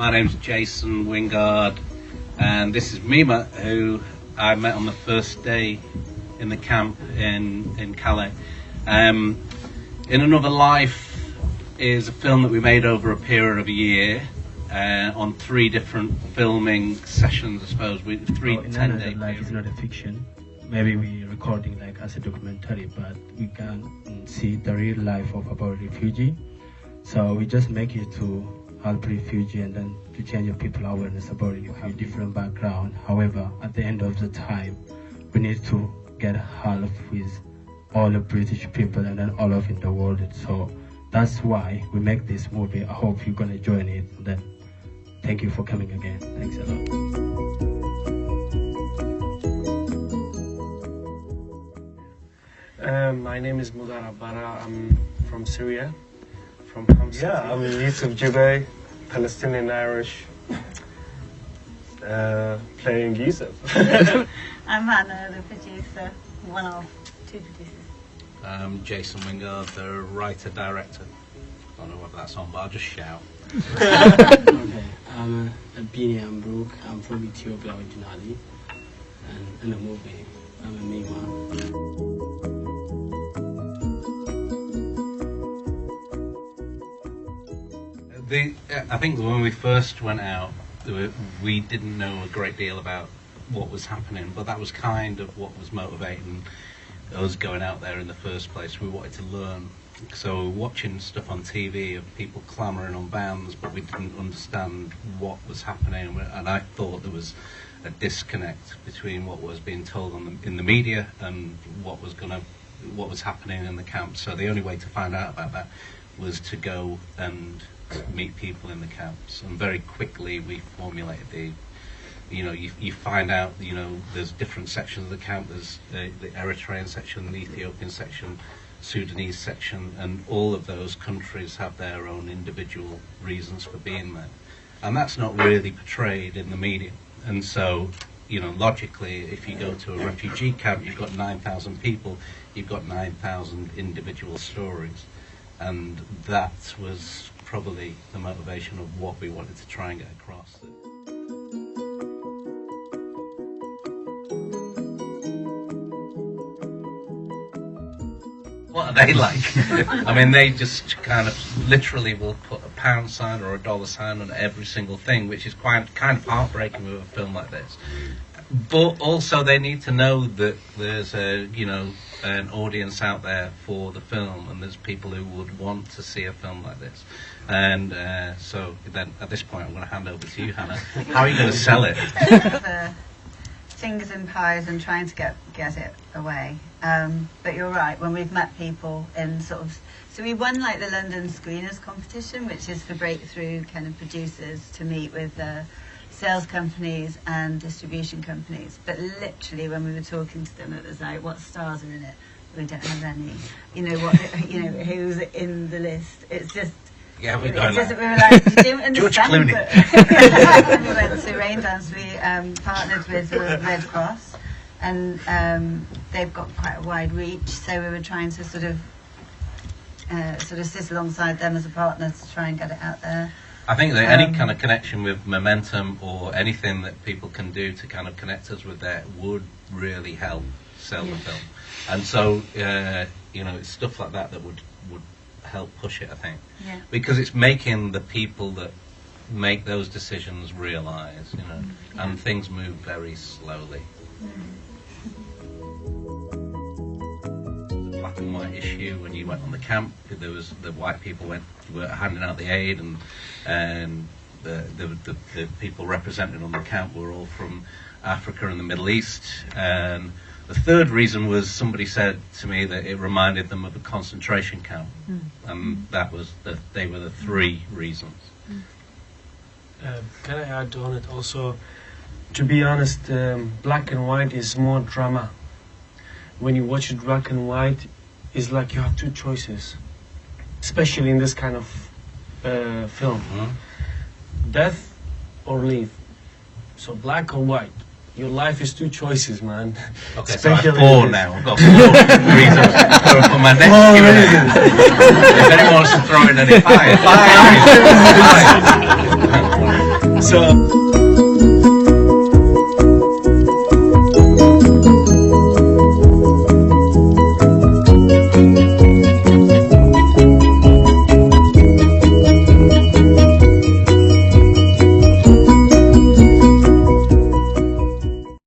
My name's Jason Wingard, and this is Mima, who I met on the first day in the camp in Calais. In Another Life is a film that we made over a period of a year on 3 different filming sessions, I suppose, with 3 10-day periods. Life is not a fiction. Maybe we're recording like as a documentary, but we can see the real life of about refugee. So we just make it to help refugee and then to change the people awareness about it. You have different background. However, at the end of the time, we need to get help with all the British people and then all of in the world. So that's why we make this movie. I hope you're gonna join it. And then thank you for coming again. Thanks a lot. My name is Mudar Abbara. I'm from Syria, from Homs City. Yeah, I'm Yusuf Jibay, Palestinian Irish, playing Yusuf. I'm Hannah, the producer, one of 2 producers. I'm Jason Wingard, the writer-director. I don't know what that's on, but I'll just shout. Okay, I'm Bini Ambruk. I'm from Ethiopia originally, and in the movie, I'm a Mima. I think when we first went out, we didn't know a great deal about what was happening, but that was kind of what was motivating us going out there in the first place. We wanted to learn. So we were watching stuff on TV of people clamouring on vans, but we didn't understand what was happening, and I thought there was a disconnect between what was being told in the media and what was happening in the camp. So the only way to find out about that was to go and meet people in the camps, and very quickly we formulated you find out, there's different sections of the camp. There's the Eritrean section, the Ethiopian section, Sudanese section, and all of those countries have their own individual reasons for being there, and that's not really portrayed in the media. And so, logically, if you go to a refugee camp, you've got 9,000 people, you've got 9,000 individual stories, and that was probably the motivation of what we wanted to try and get across. What are they like? I mean, they just kind of literally will put a pound sign or a dollar sign on every single thing, which is kind of heartbreaking with a film like this. But also they need to know that there's an audience out there for the film, and there's people who would want to see a film like this. And so then at this point I'm going to hand over to you, Hannah. How are you going to sell it? Fingers in pies and trying to get it away. But you're right, when we've met people in so we won like the London Screeners competition, which is for breakthrough kind of producers to meet with sales companies and distribution companies. But literally when we were talking to them, it was like, what stars are in it? We don't have any. Who's in the list? It's just, yeah, we were like, you didn't understand. George Clooney. But we went to Raindance. We partnered with the Red Cross, and they've got quite a wide reach. So we were trying to sort of sit alongside them as a partner to try and get it out there. I think that any kind of connection with momentum or anything that people can do to kind of connect us with that would really help sell the film. And so, it's stuff like that would help push it, I think. Yeah. Because it's making the people that make those decisions realise, and things move very slowly. The black and white issue, when you went on the camp, there was the white people were handing out the aid, and the people represented on the camp were all from Africa and the Middle East. And the third reason was somebody said to me that it reminded them of a concentration camp, and that was they were the 3 reasons. Can I add on it also? To be honest, black and white is more drama. When you watch it black and white, it's like you have 2 choices, especially in this kind of film. Death or leave. So black or white. Your life is 2 choices, man. Okay, so I have 4 now. I've got 4 reasons for my next Q&A. If anyone wants to throw in any fire. So